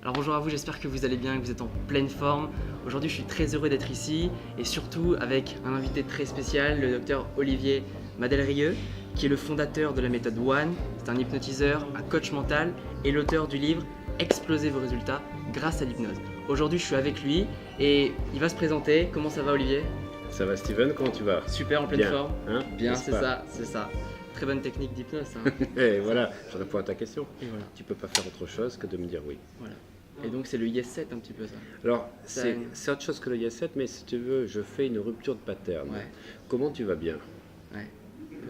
Alors bonjour à vous, j'espère que vous allez bien, que vous êtes en pleine forme. Aujourd'hui je suis très heureux d'être ici et surtout avec un invité très spécial, le docteur Olivier Madelrieux, qui est le fondateur de la méthode One. C'est un hypnotiseur, un coach mental et l'auteur du livre Explosez vos résultats grâce à l'hypnose. Aujourd'hui je suis avec lui et il va se présenter. Comment ça va Olivier? Ça va Steven, comment tu vas? Super, en pleine Bien, forme. hein, Bien, n'est-ce c'est pas? ça, c'est ça. Très bonne technique d'hypnose hein. Et voilà, je réponds à ta question. Et voilà. Tu peux pas faire autre chose que de me dire oui. Voilà. Et donc c'est le Yes 7 un petit peu ça. Alors, Ça- c'est autre chose que le Yes 7, mais si tu veux, je fais une rupture de pattern. Ouais. Comment tu vas bien? Ouais.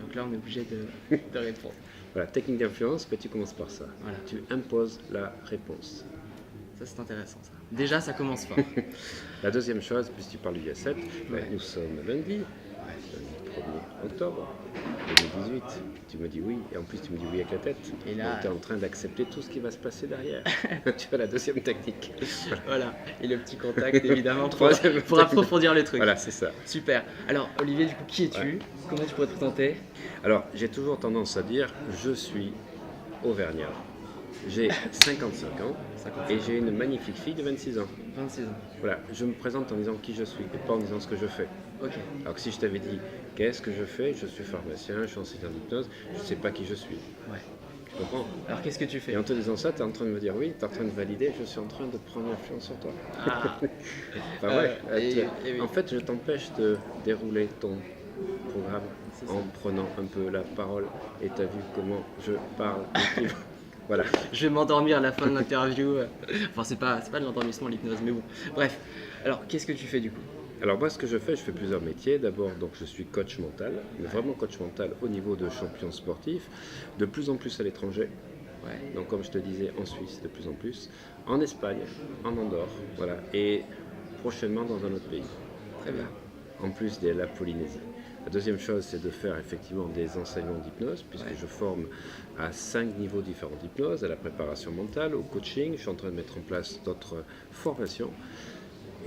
Donc là on est obligé de répondre. Voilà, technique d'influence, mais tu commences par ça. Voilà. Tu imposes la réponse. Ça c'est intéressant ça. Déjà ça commence fort. La deuxième chose, puisque tu parles du Yes 7, Ouais. nous sommes lundi 1er octobre 2018. Tu me dis oui, et en plus tu me dis oui avec la tête. Et là- tu es en train d'accepter tout ce qui va se passer derrière. Tu as la deuxième technique. Voilà. Et le petit contact évidemment pour Troisième technique. approfondir le truc. Voilà, c'est ça. Super. Alors Olivier, du coup qui es-tu? Ouais. Comment tu pourrais te présenter? Alors, j'ai toujours tendance à dire, je suis auvergnat. J'ai 55 ans 55 et j'ai une magnifique fille de 26 ans. 26 ans. Voilà, je me présente en disant qui je suis et pas en disant ce que je fais. Ok. Alors que si je t'avais dit qu'est-ce que je fais, je suis pharmacien, je suis enseignant d'hypnose, je ne sais pas qui je suis. Ouais. Tu comprends? Alors qu'est-ce que tu fais? Et en te disant ça, tu es en train de me dire oui, tu es en train de valider, je suis en train de prendre l'influence sur toi. Ah. Enfin, ouais, et oui. en fait, je t'empêche de dérouler ton programme C'est ça. en prenant un peu la parole et tu as vu comment je parle. Voilà. Je vais m'endormir à la fin de l'interview. Enfin c'est pas de l'endormissement l'hypnose, mais bon. Bref. Alors qu'est-ce que tu fais du coup? Alors moi, ce que je fais plusieurs métiers. D'abord, donc je suis coach mental, mais vraiment coach mental au niveau de champion sportif, de plus en plus à l'étranger. Ouais. Donc comme je te disais, en Suisse de plus en plus, en Espagne, en Andorre, voilà, et prochainement dans un autre pays. Très bien. En plus de la Polynésie. La deuxième chose, c'est de faire effectivement des enseignements d'hypnose, puisque Ouais. je forme à 5 niveaux différents d'hypnose, à la préparation mentale, au coaching. Je suis en train de mettre en place d'autres formations.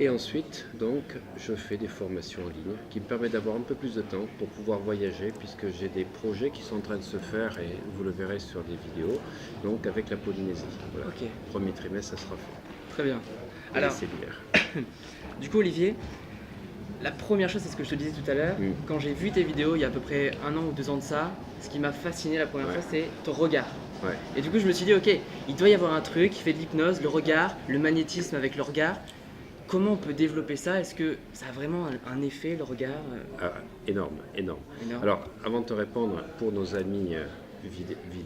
Et ensuite, donc, je fais des formations en ligne qui me permettent d'avoir un peu plus de temps pour pouvoir voyager, puisque j'ai des projets qui sont en train de se faire, et vous le verrez sur des vidéos, donc avec la Polynésie. Voilà. Ok. Premier trimestre, ça sera fait. Très bien. Et Alors c'est l'hiver. du coup Olivier, la première chose c'est ce que je te disais tout à l'heure. Quand j'ai vu tes vidéos il y a à peu près 1 an ou 2 ans de ça, ce qui m'a fasciné la première Ouais. fois c'est ton regard. Ouais. Et du coup, je me suis dit, ok, il doit y avoir un truc qui fait de l'hypnose, le regard, le magnétisme avec le regard. Comment on peut développer ça? Est-ce que ça a vraiment un effet, le regard? Ah, énorme, énorme. Énorme. Alors, avant de te répondre, pour nos amis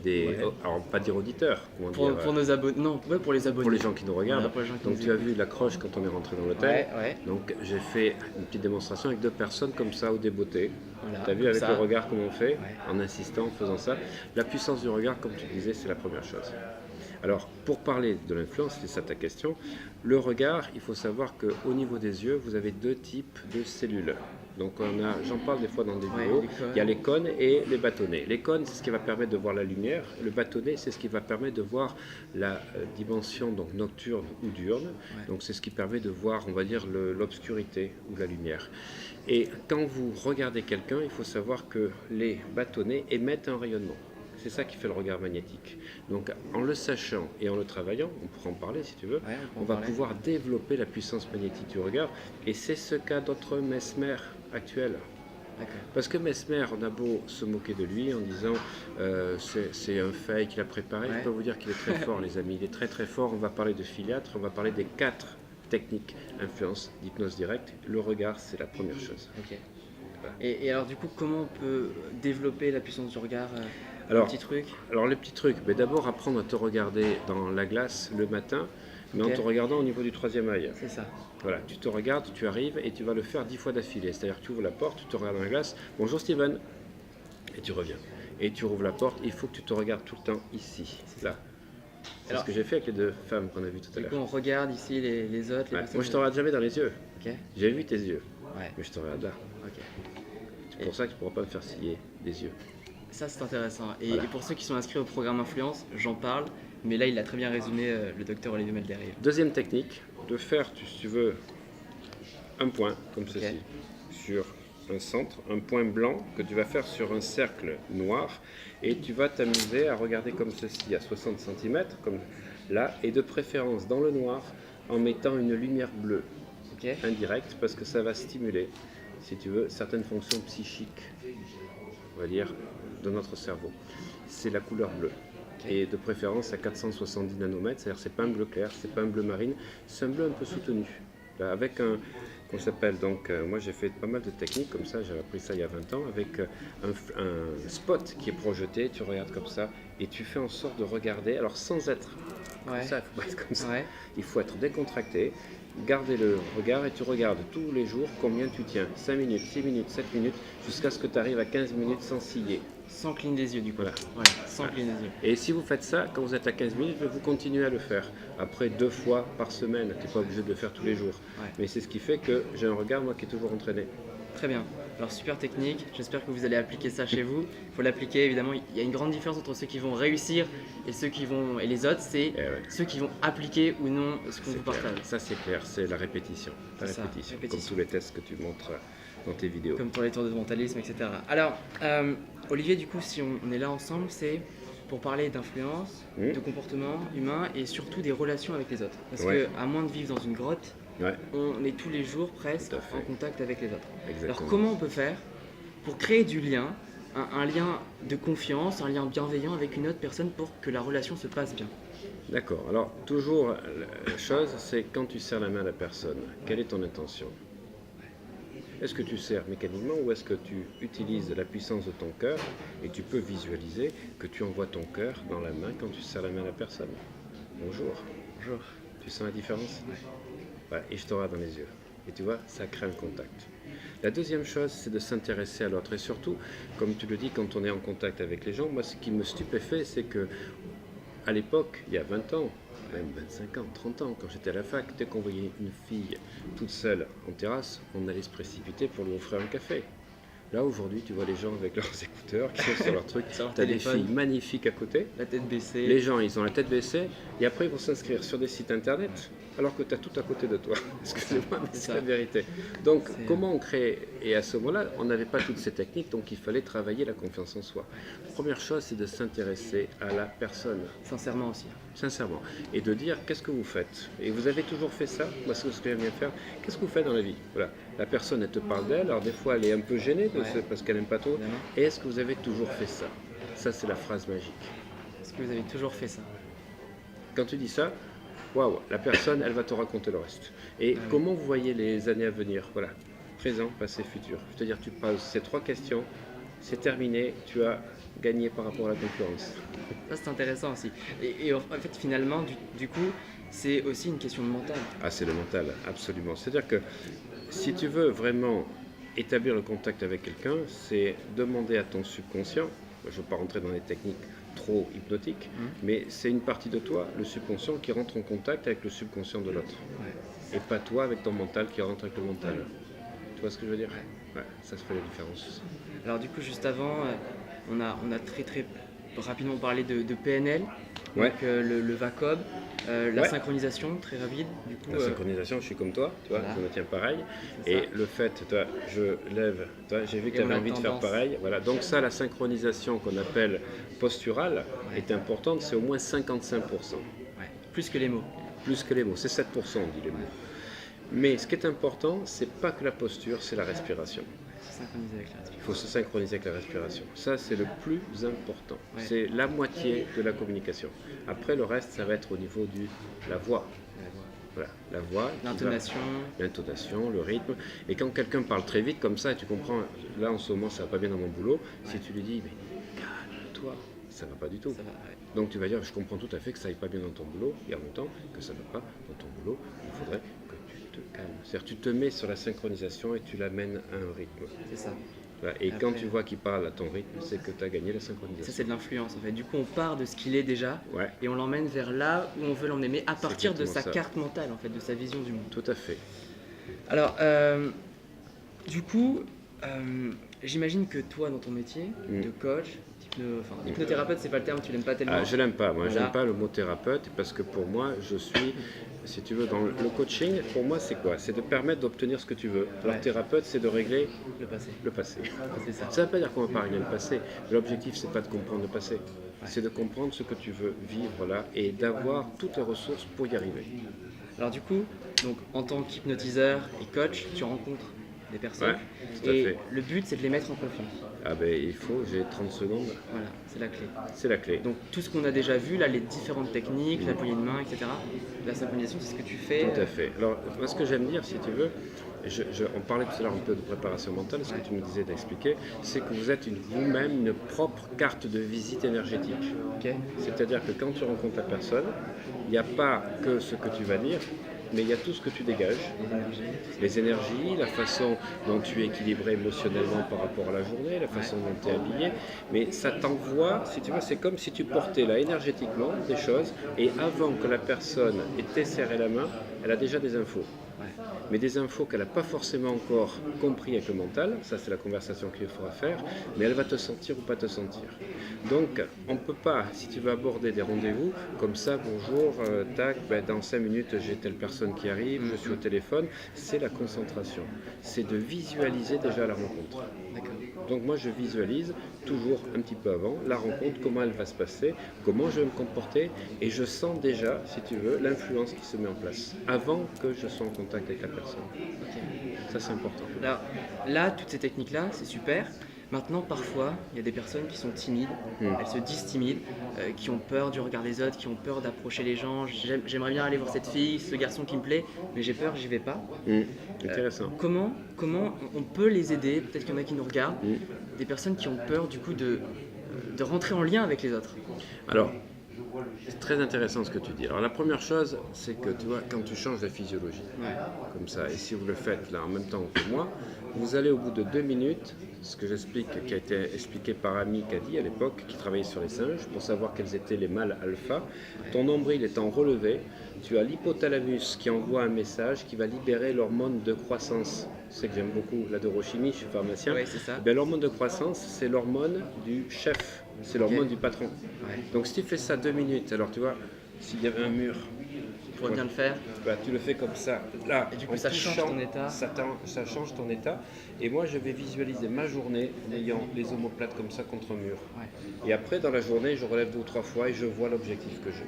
Ouais. alors pas dire auditeurs, comment pour, dire, pour nos abonnés, non, ouais, pour les abonnés. pour les gens qui nous regardent. Voilà, pour les gens qui Donc nous tu as écoutent. vu l'accroche quand on est rentré dans l'hôtel. Ouais, ouais. Donc j'ai fait une petite démonstration avec 2 personnes comme ça au débeauté. Voilà, Tu as vu comme avec ça. le regard comment on fait, Ouais. en insistant, en faisant ça. La puissance du regard, comme tu disais, c'est la première chose. Alors, pour parler de l'influence, c'est ça ta question, le regard, il faut savoir qu'au niveau des yeux, vous avez 2 types de cellules. Donc j'en parle des fois dans des Ouais, vidéos, les cônes. il y a les cônes et les bâtonnets. Les cônes, c'est ce qui va permettre de voir la lumière. Le bâtonnet, c'est ce qui va permettre de voir la dimension donc, nocturne ou diurne. Ouais. Donc c'est ce qui permet de voir, on va dire, l'obscurité ou la lumière. Et quand vous regardez quelqu'un, il faut savoir que les bâtonnets émettent un rayonnement. C'est ça qui fait le regard magnétique. Donc en le sachant et en le travaillant, on pourra en parler si tu veux, Ouais, on peut en on va parler. pouvoir développer la puissance magnétique du regard. Et c'est ce qu'a notre Mesmer actuel. D'accord. Parce que Mesmer, on a beau se moquer de lui en disant c'est un fake qu'il a préparé, Ouais. je peux vous dire qu'il est très fort les amis, il est très très fort. On va parler de filiatre, on va parler des 4 techniques influence d'hypnose directe. Le regard, c'est la première chose. Ok. Et alors, du coup, comment on peut développer la puissance du regard? Alors, un petit truc. Alors les petits trucs, mais d'abord apprendre à te regarder dans la glace le matin, mais Ok. en te regardant au niveau du 3e œil. C'est ça. Voilà, tu te regardes, tu arrives et tu vas le faire 10 fois d'affilée. C'est-à-dire que tu ouvres la porte, tu te regardes dans la glace, bonjour Steven, et tu reviens. Et tu rouvres la porte, il faut que tu te regardes tout le temps ici, là. C'est Alors- ce que j'ai fait avec les 2 femmes qu'on a vues tout à Du coup, l'heure. on regarde ici les autres, les Ouais, personnes. moi je te regarde jamais dans les yeux, Ok. j'ai vu tes yeux, Ouais. mais je te regarde là. Ok. C'est pour ça que tu ne pourras pas me faire scier les yeux. Ça c'est intéressant. Et, Voilà. et pour ceux qui sont inscrits au programme Influence, j'en parle, mais là il a très bien résumé le docteur Olivier Madelrieux. Deuxième technique, de faire, si tu veux, un point comme ceci, sur un centre, un point blanc que tu vas faire sur un cercle noir, et tu vas t'amuser à regarder comme ceci à 60 cm, comme là, et de préférence dans le noir, en mettant une lumière bleue Ok. indirecte, parce que ça va stimuler, si tu veux, certaines fonctions psychiques, on va dire, de notre cerveau. C'est la couleur bleue. Ok. Et de préférence à 470 nanomètres, c'est-à-dire c'est pas un bleu clair, c'est pas un bleu marine, c'est un bleu un peu soutenu. Là, avec un, qu'on s'appelle donc, moi j'ai fait pas mal de techniques comme ça, j'avais appris ça il y a 20 ans, avec un spot qui est projeté, tu regardes comme ça, et tu fais en sorte de regarder, alors sans être comme Ouais. ça, il faut pas être comme ça, Ouais. il faut être décontracté, garder le regard et tu regardes tous les jours combien tu tiens, 5 minutes, 6 minutes, 7 minutes, jusqu'à ce que tu arrives à 15 minutes sans ciller. Sans cligner des yeux du coup. Voilà. Voilà, sans cligner des yeux. Et si vous faites ça, quand vous êtes à 15 minutes, vous continuez à le faire. Après 2 fois par semaine, tu n'es pas obligé de le faire tous les jours. Ouais. Mais c'est ce qui fait que j'ai un regard, moi, qui est toujours entraîné. Très bien. Alors super technique, j'espère que vous allez appliquer ça chez vous. Il faut l'appliquer évidemment, il y a une grande différence entre ceux qui vont réussir et ceux qui vont et les autres, c'est Ouais. ceux qui vont appliquer ou non ce qu'on C'est vous clair. partage. Ça, c'est clair, c'est la répétition. La C'est ça, répétition, répétition. comme tous les tests que tu montres dans tes vidéos. Comme pour les tours de mentalisme, etc. Alors, Olivier, du coup, si on est là ensemble, c'est pour parler d'influence, Mmh. de comportement humain et surtout des relations avec les autres. Parce Ouais. que à moins de vivre dans une grotte, Ouais, on est tous les jours presque Tout à fait. en contact avec les autres. exactement. Alors comment on peut faire pour créer du lien, un lien de confiance, un lien bienveillant avec une autre personne pour que la relation se passe bien? D'accord. Alors, toujours, la chose, c'est quand tu serres la main à la personne, quelle est ton intention? Est-ce que tu serres mécaniquement ou est-ce que tu utilises la puissance de ton cœur et tu peux visualiser que tu envoies ton cœur dans la main quand tu serres la main à la personne? Bonjour. Bonjour. Tu sens la différence? Ouais, et je te regarde dans les yeux. Et tu vois, ça crée un contact. La deuxième chose, c'est de s'intéresser à l'autre. Et surtout, comme tu le dis, quand on est en contact avec les gens, moi, ce qui me stupéfait, c'est que à l'époque, il y a 20 ans, même 25 ans, 30 ans, quand j'étais à la fac, dès qu'on voyait une fille toute seule en terrasse, on allait se précipiter pour lui offrir un café. Là, aujourd'hui, tu vois les gens avec leurs écouteurs qui sont sur leur truc. Sur leur Tu as des téléphone. filles magnifiques à côté. La tête baissée. Les gens, ils ont la tête baissée et après, ils vont s'inscrire sur des sites internet alors que tu as tout à côté de toi. Excusez-moi, mais C'est c'est ça. la vérité. Donc, C'est- comment on crée? Et à ce moment-là, on n'avait pas toutes ces techniques, donc il fallait travailler la confiance en soi. Première chose, c'est de s'intéresser à la personne, Sincèrement aussi. sincèrement, et de dire qu'est-ce que vous faites. Et vous avez toujours fait ça? Moi, c'est ce que j'aime bien faire. Qu'est-ce que vous faites dans la vie? Voilà. La personne, elle te parle d'elle, alors des fois, elle est un peu gênée parce qu'elle n'aime pas trop. Évidemment. Et est-ce que vous avez toujours fait ça? Ça, c'est la phrase magique. Est-ce que vous avez toujours fait ça? Quand tu dis ça, waouh, la personne, elle va te raconter le reste. Et Ah oui. comment vous voyez les années à venir? Voilà, présent, passé, futur. C'est-à-dire, tu poses ces 3 questions, c'est terminé, tu as gagné par rapport à la concurrence. Ça c'est intéressant aussi. Et en fait finalement du coup c'est aussi une question de mental. Ah, c'est le mental, absolument. C'est-à-dire que si tu veux vraiment établir le contact avec quelqu'un, c'est demander à ton subconscient, je ne veux pas rentrer dans les techniques trop hypnotiques, mais c'est une partie de toi, le subconscient, qui rentre en contact avec le subconscient de l'autre. Et pas toi avec ton mental qui rentre avec le mental. Tu vois ce que je veux dire? Ouais, ça se fait la différence. Alors du coup juste avant on a très rapidement parlé de PNL, Ouais. donc le VACOB, la Ouais. synchronisation très rapide du coup. La synchronisation, je suis comme toi, tu vois, Voilà. je me tiens pareil. C'est Et ça. le fait, toi, je lève, toi, j'ai vu que Et tu on avais a envie de faire tendance. pareil. Voilà. Donc ça, la synchronisation qu'on appelle posturale est importante, c'est au moins 55%. Ouais, plus que les mots. Plus que les mots, c'est 7%, on dit les mots. Mais ce qui est important, c'est pas que la posture, c'est la respiration. Synchroniser avec la respiration. Il faut se synchroniser avec la respiration. Ça, c'est le plus important. Ouais. C'est la moitié de la communication. Après, le reste, ça va être au niveau de la voix. Voilà, la voix, qui va- L'intonation. l'intonation, le rythme. Et quand quelqu'un parle très vite comme ça, et tu comprends, là en ce moment ça va pas bien dans mon boulot, si tu lui dis mais calme-toi, ça va pas du tout. Ça va, ouais. Donc tu vas dire je comprends tout à fait que ça aille pas bien dans ton boulot, et en même temps que ça va pas dans ton boulot, il faudrait que tu te calmes. C'est-à-dire tu te mets sur la synchronisation et tu l'amènes à un rythme. C'est ça. Voilà. Et Après- quand tu vois qu'il parle à ton rythme, c'est que tu as gagné la Ça synchronisation. c'est de l'influence en fait. Du coup on part de ce qu'il est déjà Ouais, et on l'emmène vers là où on veut l'emmener, mais à partir de exactement sa ça. carte mentale en fait, de sa vision du monde. tout à fait. Alors, du coup, j'imagine que toi, dans ton métier Mm. de coach, hypnothérapeute, c'est pas le terme, tu l'aimes pas tellement. Ah, je l'aime pas, moi Voilà. j'aime pas le mot thérapeute parce que pour moi je suis, si tu veux, dans le coaching, pour moi c'est quoi? C'est de permettre d'obtenir ce que tu veux. Alors Ouais. thérapeute c'est de régler Le passé. le passé. C'est ça. Ça ne veut pas dire qu'on va pas régler le passé, mais l'objectif c'est pas de comprendre le passé, c'est de comprendre ce que tu veux vivre là et d'avoir toutes les ressources pour y arriver. Alors du coup, donc, en tant qu'hypnotiseur et coach, tu rencontres des personnes. Ouais, tout à et fait. le but, c'est de les mettre en confiance. Ah ben il faut, j'ai 30 secondes, Voilà, c'est la clé. c'est la clé. Donc tout ce qu'on a déjà vu, là, les différentes techniques, la poignée de main, etc., la synchronisation, c'est ce que tu fais. Tout à fait. Alors, moi, ce que j'aime dire, si tu veux, on parlait tout à l'heure un peu de préparation mentale, ce que tu me disais d'expliquer, c'est que vous êtes vous-même une propre carte de visite énergétique. Ok. C'est-à-dire que quand tu rencontres la personne, il n'y a pas que ce que tu vas dire, mais il y a tout ce que tu dégages, les énergies, la façon dont tu es équilibré émotionnellement par rapport à la journée, la façon dont tu es habillé, mais ça t'envoie, si tu veux, c'est comme si tu portais là énergétiquement des choses, et avant que la personne ait t'ait serré la main, elle a déjà des infos. Mais des infos qu'elle n'a pas forcément encore compris avec le mental, ça c'est la conversation qu'il faudra faire, mais elle va te sentir ou pas te sentir. Donc on ne peut pas, si tu veux aborder des rendez-vous, comme ça, bonjour, tac, dans 5 minutes j'ai telle personne qui arrive, je suis au téléphone, c'est la concentration, c'est de visualiser déjà la rencontre. D'accord. Donc moi je visualise toujours un petit peu avant la rencontre, comment elle va se passer, comment je vais me comporter, et je sens déjà, si tu veux, l'influence qui se met en place, avant que je sois en contact avec la personne. Ça c'est important. Alors là, toutes ces techniques-là, c'est super. Maintenant, parfois, il y a des personnes qui sont timides, elles se disent timides, qui ont peur du regard des autres, qui ont peur d'approcher les gens. J'aimerais bien aller voir cette fille, ce garçon qui me plaît, mais j'ai peur, j'y vais pas. Intéressant. Comment on peut les aider? Peut-être qu'il y en a qui nous regardent, des personnes qui ont peur du coup de rentrer en lien avec les autres. Alors, c'est très intéressant ce que tu dis. Alors la première chose, c'est que tu vois, quand tu changes de physiologie, comme ça, et si vous le faites là en même temps que moi, vous allez au bout de 2 minutes, ce que j'explique, qui a été expliqué par Ami Kadi à l'époque, qui travaillait sur les singes, pour savoir quels étaient les mâles alpha. Ton nombril étant relevé, tu as l'hypothalamus qui envoie un message qui va libérer l'hormone de croissance. Tu sais que j'aime beaucoup la neurochimie, je suis pharmacien. Oui, c'est ça. Ben, l'hormone de croissance, c'est l'hormone du chef, c'est l'hormone du patron. Ouais. Donc si tu fais ça 2 minutes, alors tu vois, s'il y avait un mur, Pour bien le faire. bah, tu le fais comme ça, là, Et du coup, en ça change touchant, ton état. ça change ton état. Et moi, je vais visualiser ma journée en ayant les omoplates comme ça contre un mur. Ouais. Et après, dans la journée, je relève 2 ou 3 fois et je vois l'objectif que j'ai.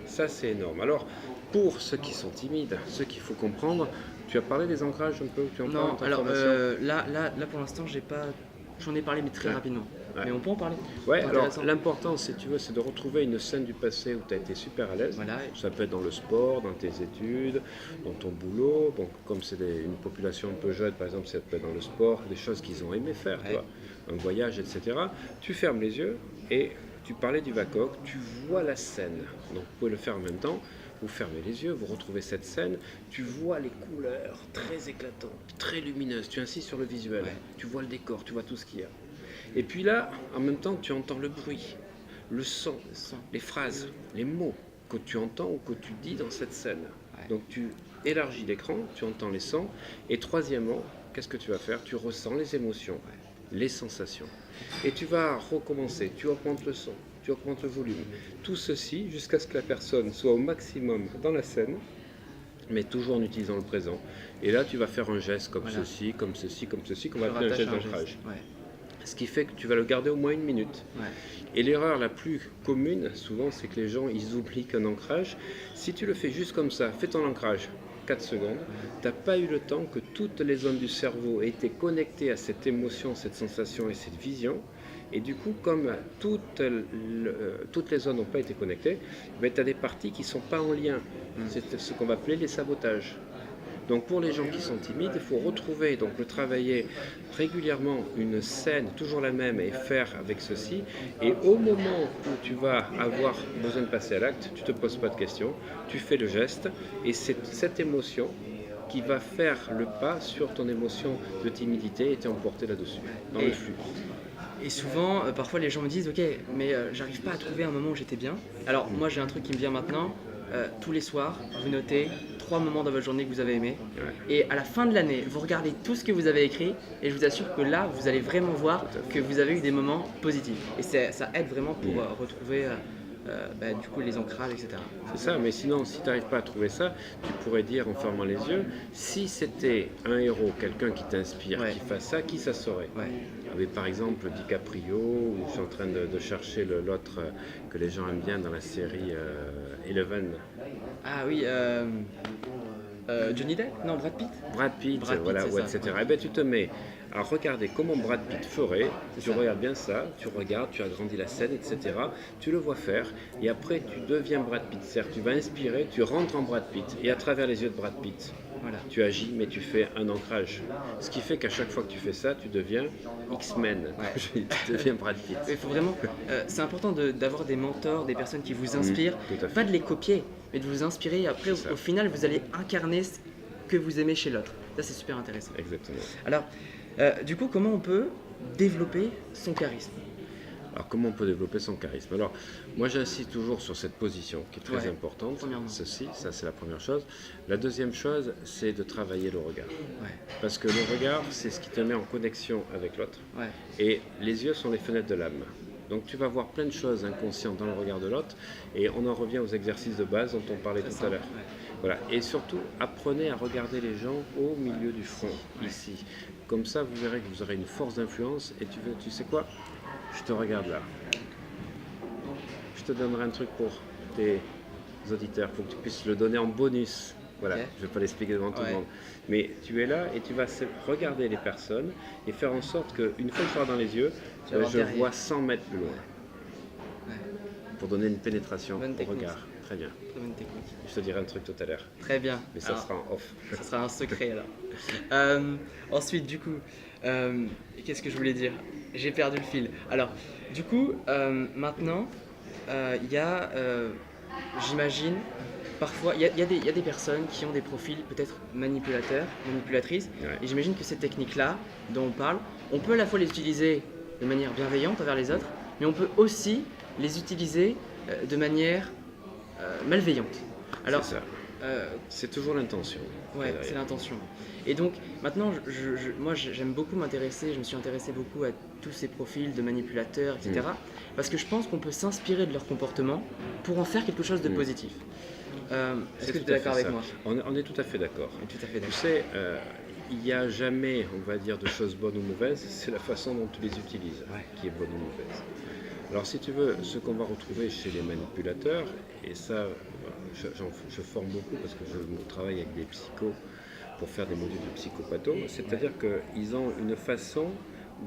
Ça, c'est énorme. Alors, pour ceux qui sont timides, ceux qu'il faut comprendre, tu as parlé des ancrages un peu, tu en parles Non, dans ta alors formation là pour l'instant, j'en ai parlé, mais très rapidement. Ouais. Mais on peut en parler. Ouais, C'est alors intéressant. l'important, si tu veux, c'est de retrouver une scène du passé où tu as été super à l'aise. Voilà. Ça peut être dans le sport, dans tes études, dans ton boulot. Bon, comme c'est une population un peu jeune, par exemple, ça peut être dans le sport, des choses qu'ils ont aimé faire, tu vois, un voyage, etc. Tu fermes les yeux et tu parlais du VACOC, tu vois la scène. Donc vous pouvez le faire en même temps. Vous fermez les yeux, vous retrouvez cette scène, tu vois les couleurs très éclatantes, très lumineuses, tu insistes sur le visuel, tu vois le décor, tu vois tout ce qu'il y a. Et puis là, en même temps, tu entends le bruit, le son, les phrases, les mots que tu entends ou que tu dis dans cette scène. Donc tu élargis l'écran, tu entends les sons. Et troisièmement, qu'est-ce que tu vas faire? Tu ressens les émotions, les sensations. Et tu vas recommencer, tu augmentes le son, tu augmentes le volume. Tout ceci jusqu'à ce que la personne soit au maximum dans la scène, mais toujours en utilisant le présent. Et là, tu vas faire un geste comme ceci, comme ceci, comme ceci, qu'on va appeler un geste d'ancrage. Ce qui fait que tu vas le garder au moins 1 minute. Et l'erreur la plus commune, souvent, c'est que les gens, ils oublient qu'un ancrage, si tu le fais juste comme ça, fais ton ancrage, 4 secondes, tu n'as pas eu le temps que toutes les zones du cerveau aient été connectées à cette émotion, cette sensation et cette vision. Et du coup, comme toutes les zones n'ont pas été connectées, tu as des parties qui ne sont pas en lien. C'est ce qu'on va appeler les sabotages. Donc pour les gens qui sont timides, il faut retrouver, donc le travailler régulièrement une scène, toujours la même, et faire avec ceci. Et au moment où tu vas avoir besoin de passer à l'acte, tu ne te poses pas de questions, tu fais le geste, et c'est cette émotion qui va faire le pas sur ton émotion de timidité et t'es emporté là-dessus, dans le flux. Et souvent, parfois les gens me disent, ok, mais j'arrive pas à trouver un moment où j'étais bien. Alors moi j'ai un truc qui me vient maintenant, tous les soirs, vous notez 3 moments dans votre journée que vous avez aimés. Ouais. Et à la fin de l'année, vous regardez tout ce que vous avez écrit et je vous assure que là, vous allez vraiment voir Tout à fait. que vous avez eu des moments positifs. Et ça aide vraiment pour retrouver du coup les ancrages, etc. C'est ça, mais sinon, si tu n'arrives pas à trouver ça, tu pourrais dire en fermant les yeux, si c'était un héros, quelqu'un qui t'inspire, Ouais. qui fasse ça, qui ça serait? Ouais. Avec par exemple DiCaprio, ou je suis en train de chercher l'autre que les gens aiment bien dans la série Eleven. Ah oui, Johnny Depp? Non, Brad Pitt? Brad Pitt, Brad Pitt, voilà, c'est ouais, ça, etc. ouais. Eh bien, tu te mets à regarder comment Brad Pitt ferait, tu ça. regardes bien ça, tu regardes, tu agrandis la scène, etc. Tu le vois faire, et après tu deviens Brad Pitt. C'est-à-dire tu vas inspirer, tu rentres en Brad Pitt, et à travers les yeux de Brad Pitt, Voilà. tu agis, mais tu fais un ancrage. Ce qui fait qu'à chaque fois que tu fais ça, tu deviens X-Men, Ouais. tu deviens Brad Pitt. Il faut vraiment. C'est important d'avoir des mentors, des personnes qui vous inspirent, tout à fait. pas de les copier, mais de vous inspirer. Et après, C'est ça. au final, vous allez incarner ce que vous aimez chez l'autre. Ça, c'est super intéressant. Exactement. Alors, du coup, comment on peut développer son charisme? Alors comment on peut développer son charisme? Alors moi j'insiste toujours sur cette position qui est très Ouais, importante. premièrement. Ceci, ça c'est la première chose. La deuxième chose, c'est de travailler le regard. Ouais, Parce que le regard, c'est ce qui te met en connexion avec l'autre. ouais, Et les yeux sont les fenêtres de l'âme. Donc tu vas voir plein de choses inconscientes dans le regard de l'autre. Et on en revient aux exercices de base dont on parlait très tout à simple, l'heure. ouais. Voilà. Et surtout, apprenez à regarder les gens au milieu du front, ici. Comme ça, vous verrez que vous aurez une force d'influence. Et tu sais quoi? Je te regarde là. Je te donnerai un truc pour tes auditeurs, pour que tu puisses le donner en bonus. Voilà, Ok. je ne vais pas l'expliquer devant tout le Ouais. monde. Mais tu es là et tu vas regarder les personnes et faire en sorte qu'une fois que tu auras dans les yeux, Tu vas voir je derrière. vois 100 mètres plus loin. Ouais. Pour donner une pénétration Bonne au technique. regard. Très bien. Très bonne technique. Je te dirai un truc tout à l'heure. Très bien. Mais ça Alors, sera en off. ça sera un secret alors. Ensuite, du coup, qu'est-ce que je voulais dire? J'ai perdu le fil. Alors, du coup, maintenant, il y a, j'imagine, parfois, il y a des personnes qui ont des profils peut-être manipulateurs, manipulatrices, Ouais. et j'imagine que ces techniques-là dont on parle, on peut à la fois les utiliser de manière bienveillante envers les autres, mais on peut aussi les utiliser de manière malveillante. Alors, C'est ça. euh, C'est toujours l'intention. ouais, derrière. c'est l'intention. Et donc maintenant, moi j'aime beaucoup m'intéresser, je me suis intéressé beaucoup à tous ces profils de manipulateurs, etc. Parce que je pense qu'on peut s'inspirer de leur comportement pour en faire quelque chose de positif. Est-ce que tu es tout à d'accord fait avec ça. moi? On est tout à fait d'accord. Je suis tout à fait Tu d'accord. sais, il n'y a jamais, on va dire, de choses bonnes ou mauvaises, c'est la façon dont tu les utilises qui est bonne ou mauvaise. Alors si tu veux, ce qu'on va retrouver chez les manipulateurs, et ça, je forme beaucoup parce que je travaille avec des psychos pour faire des modules de psychopatho, c'est-à-dire qu'ils ont une façon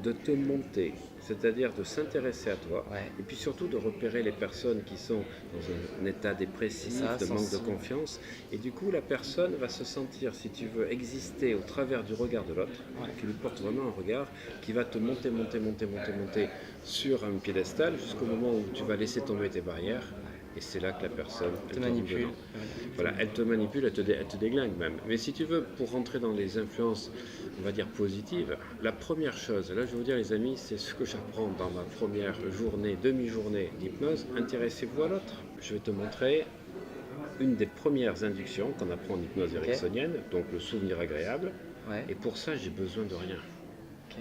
de te monter, c'est-à-dire de s'intéresser à toi, Ouais. et puis surtout de repérer les personnes qui sont dans un état dépressif, C'est ça, de manque de sensible. confiance, et du coup la personne va se sentir, si tu veux, exister au travers du regard de l'autre, Ouais. qui lui porte vraiment un regard qui va te monter sur un piédestal jusqu'au moment où tu vas laisser tomber tes barrières, et c'est là que la personne elle Te rentre manipule. dedans. Voilà, elle te manipule, elle te déglingue même. Mais si tu veux, pour rentrer dans les influences, on va dire positives, la première chose, là je vais vous dire les amis, c'est ce que j'apprends dans ma première journée, demi-journée d'hypnose, intéressez-vous à l'autre. Je vais te montrer une des premières inductions qu'on apprend en hypnose ericksonienne, donc le souvenir agréable. Ouais. Et pour ça, j'ai besoin de rien. Ok.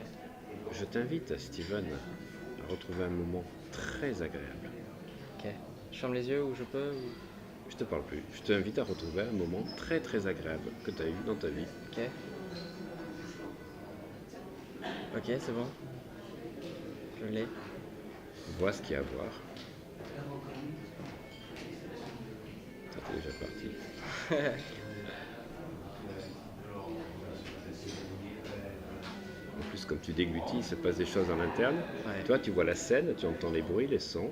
Je t'invite, Steven, à retrouver un moment très agréable. Ok. Je ferme les yeux ou je peux ou... Je te parle plus. Je t'invite à retrouver un moment très très agréable que tu as eu dans ta vie. Ok. Ok, c'est bon. Je l'ai. Vois ce qu'il y a à voir. Ça, t'es déjà parti. En plus, comme tu déglutis, il se passe des choses en interne. Ouais. Toi, tu vois la scène, tu entends les bruits, les sons.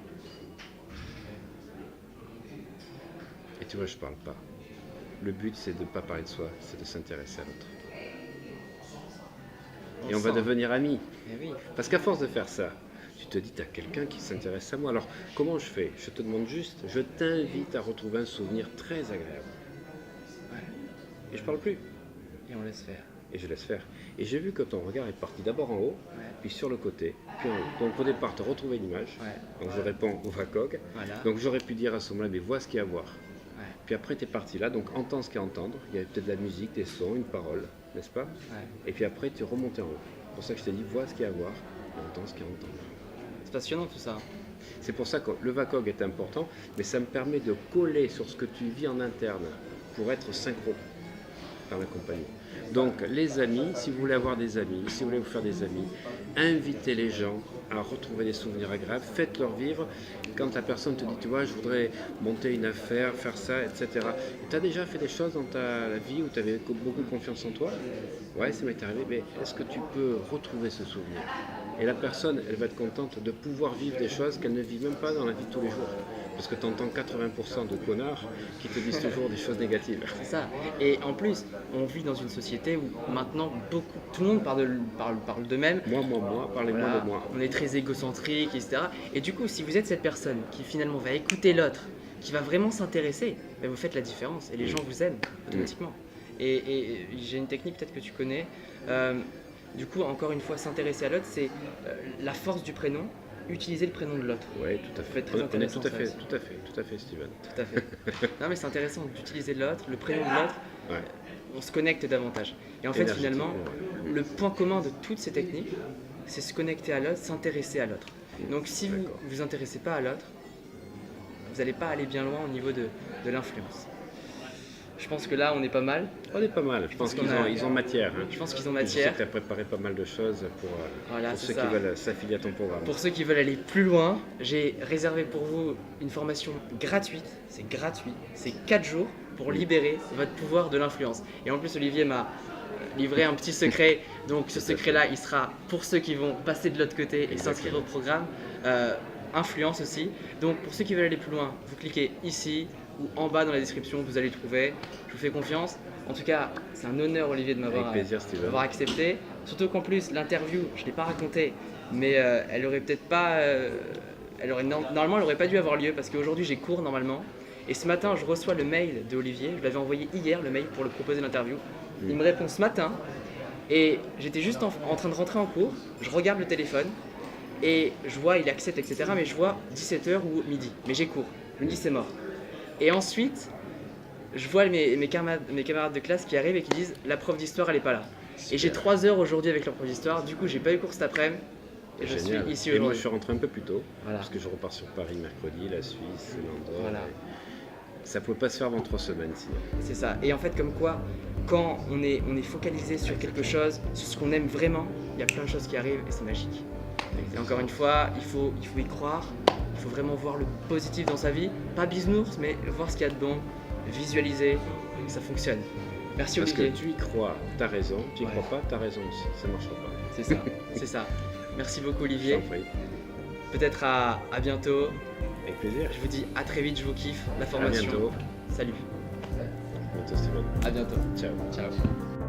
Et tu vois, je parle pas. Le but, c'est de ne pas parler de soi, c'est de s'intéresser à l'autre. Et on va sent. devenir amis. Eh oui. Parce qu'à force de faire ça, tu te dis, tu as quelqu'un qui s'intéresse à moi. Alors, comment je fais? Je te demande juste, je t'invite à retrouver un souvenir très agréable. Ouais. Et je parle plus. Et on laisse faire. Et je laisse faire. Et j'ai vu que ton regard est parti d'abord en haut, Ouais. puis sur le côté, puis en haut. Donc au départ, tu as retrouvé l'image. Ouais. Donc je réponds au VACOG. Voilà. Donc j'aurais pu dire à ce moment-là, mais vois ce qu'il y a à voir. Ouais. Puis après, tu es parti là, donc entends ce qu'il y a à entendre. Il y avait peut-être de la musique, des sons, une parole, n'est-ce pas? Ouais. Et puis après, tu es remonté en haut. C'est pour ça que je t'ai dit, vois ce qu'il y a à voir et entends ce qu'il y a à entendre. C'est passionnant tout ça. C'est pour ça que le VACOG est important, mais ça me permet de coller sur ce que tu vis en interne pour être synchro dans la compagnie. Donc les amis, si vous voulez avoir des amis, si vous voulez vous faire des amis, invitez les gens à retrouver des souvenirs agréables, faites-leur vivre. Quand la personne te dit, tu vois, je voudrais monter une affaire, faire ça, etc. Tu as déjà fait des choses dans ta vie où tu avais beaucoup confiance en toi? Ouais, ça m'est arrivé, mais est-ce que tu peux retrouver ce souvenir? Et la personne, elle va être contente de pouvoir vivre des choses qu'elle ne vit même pas dans la vie de tous les jours. Parce que tu entends 80% de connards qui te disent toujours des choses négatives. C'est ça. Et en plus, on vit dans une société où maintenant tout le monde parle d'eux-mêmes. Moi, parlez-moi Voilà, de moi. on est très égocentrique, etc. Et du coup, si vous êtes cette personne qui finalement va écouter l'autre, qui va vraiment s'intéresser, ben vous faites la différence et les gens vous aiment automatiquement. Et j'ai une technique peut-être que tu connais. Du coup, encore une fois, s'intéresser à l'autre, c'est la force du prénom, utiliser le prénom de l'autre. Oui, tout à fait. Très On est intéressant, tout à ça fait, aussi. tout à fait, Steven. Tout à fait. Non mais c'est intéressant d'utiliser l'autre, le prénom de l'autre, Ouais. on se connecte davantage. Et en fait Énergétique, finalement, ouais. le point commun de toutes ces techniques, c'est se connecter à l'autre, s'intéresser à l'autre. Donc si vous ne D'accord. vous intéressez pas à l'autre, vous n'allez pas aller bien loin au niveau de l'influence. Je pense que là on est pas mal. On est pas mal, je pense qu'on qu'ils ont matière. Hein. Je pense qu'ils ont Je sais matière. que tu as préparé pas mal de choses pour Voilà, c'est ceux ça. qui veulent s'affilier à ton programme. Pour ceux qui veulent aller plus loin, j'ai réservé pour vous une formation gratuite. C'est gratuit. C'est 4 jours pour libérer votre pouvoir de l'influence. Et en plus, Olivier m'a livré un petit secret. Donc ce secret-là, il sera pour ceux qui vont passer de l'autre côté et s'inscrire au programme. Influence aussi. Donc pour ceux qui veulent aller plus loin, vous cliquez ici ou en bas dans la description, vous allez trouver. Je vous fais confiance. En tout cas, c'est un honneur, Olivier, de Avec plaisir, Steven. m'avoir accepté. Surtout qu'en plus, l'interview, je ne l'ai pas racontée, mais elle aurait peut-être pas. Normalement, elle n'aurait pas dû avoir lieu parce qu'aujourd'hui, j'ai cours normalement. Et ce matin, je reçois le mail de Olivier. Je l'avais envoyé hier, le mail, pour le proposer l'interview. Il me répond ce matin. Et j'étais juste en train de rentrer en cours. Je regarde le téléphone et je vois, il accepte, etc. Mais je vois 17h ou midi. Mais j'ai cours. Je me dis, c'est mort. Et ensuite, je vois mes camarades de classe qui arrivent et qui disent la prof d'histoire elle est pas là. Et j'ai 3 heures aujourd'hui avec leur prof d'histoire, du coup j'ai pas eu cours cet après-midi et je suis Génial. ici Et moi, aujourd'hui. je suis rentré un peu plus tôt, Voilà. parce que je repars sur Paris mercredi, la Suisse, l'Andorre. Voilà. Ça ne pouvait pas se faire avant 3 semaines sinon. C'est ça. Et en fait comme quoi, quand on est focalisé sur quelque chose, sur ce qu'on aime vraiment, il y a plein de choses qui arrivent et c'est magique. Et encore une fois, il faut y croire, il faut vraiment voir le positif dans sa vie, pas bisounours, mais voir ce qu'il y a de bon, visualiser, et ça fonctionne. Merci Parce Olivier. que tu y crois, t'as raison, tu y Ouais. crois pas, t'as raison aussi, ça ne marchera pas. C'est ça, c'est ça. Merci beaucoup Je Olivier. t'en prie. Peut-être à bientôt. Avec plaisir. Je vous dis à très vite, je vous kiffe. La À formation. bientôt. Salut. À bientôt Steven. À bientôt. Ciao. Ciao.